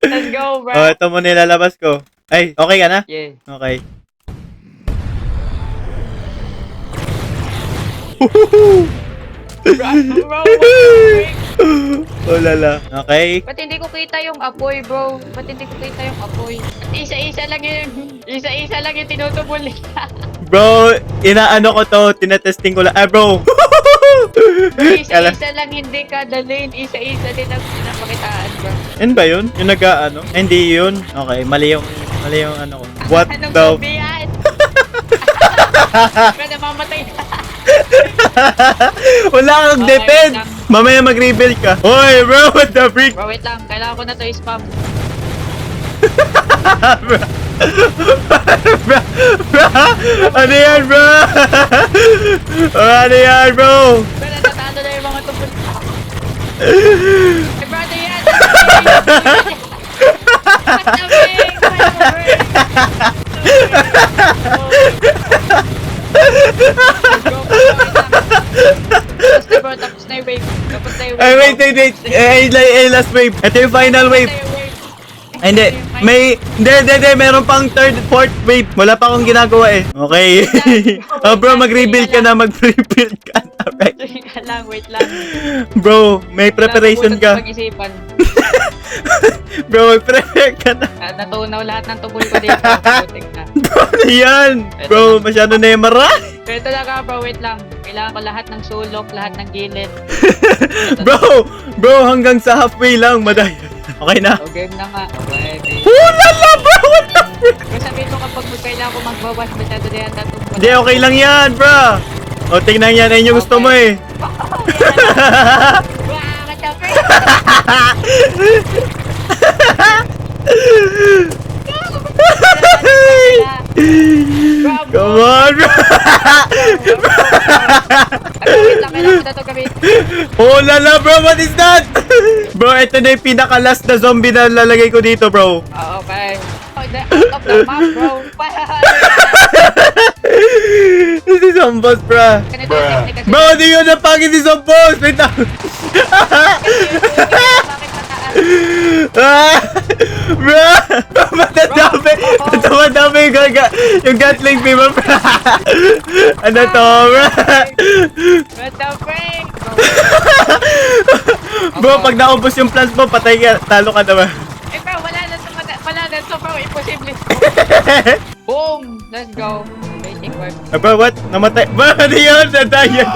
Let's go, bro. Oh, ito mo nilalabas ko. Ay, okay ka na? Yeah. Okay. Bro, what the frick? Oh, lala. Okay. Ba't hindi ko kita yung apoy, bro? Ba't hindi ko kita yung apoy? Isa-isa lang yung tinutubol nila. Bro, inaano ko to, tinetesting ko lang. Ah, bro. Isa-isa lang, hindi kada lane. Isa-isa din ang pinapakitaan, bro. Yan ba yun? Yung nag-ano? Hindi yun. Okay, mali yung ano ko. What Anong the... zombie yan? Pwede mamatay na. Wala kang Okay, defense! wait lang. Mamaya mag-rebuild ka. Hoy, bro, what the freak? Bro, wait lang. Kailangan ko na to i-spam. bro, bro, ano yan, bro? Ano yan, bro? Pero natatalo na yung mga tubol. Eh, brother yan! What the frick? Tapos na yung wave. Ay, wait. Last wave. Ito yung final wave. Ay, hindi. Hindi. Meron pang third, fourth wave. Wala pa akong ginagawa eh. Okay. Oh, bro, mag-rebuild ka na. Mag-rebuild ka na. Right? Wait lang. Bro, may preparation ka. Pag-isipan. Bro, mag-prepare ka na. Natunaw lahat ng tubol ko dito. Putik na. Bro, ano yan? Bro, masyado na yung mara. Pero talaga, bro, wait lang. Kailangan ko lahat ng sulok, lahat ng gilid. Bro, hanggang sa halfway lang, maday. Okay na? O, game na nga. Okay, babe. Lala, bro! What the frick? Pero sabihin mo kapag kailangan ko magbawas, masyado na yan tatong Hindi, okay lang yan, bro. O, tingnan yan. Ayun yung gusto mo eh. Wah, katapin! Come on, bro. Wait lang, kailangan ko na ito gawin. Oh, lala, bro. What is that? Bro, ito na yung pinaka-last na zombie na lalagay ko dito, bro. Okay. Out of the map, bro. This is Zombos, bro. Ganito yung technique kasi. Bro, di yun ang pangit si Zombos. Wait lang. Bakit mataas? Ah! Bro! Matadami yung Gatling beam, bro. Ano to, bro? What the frick? Bro, pag naubos yung plants mo, patay ka. Talo ka naman. Eh, bro, wala na to, bro. Imposible. Boom! Let's go. Basic work. Bro, what? Namatay. Bro, ano yun? Nadayan.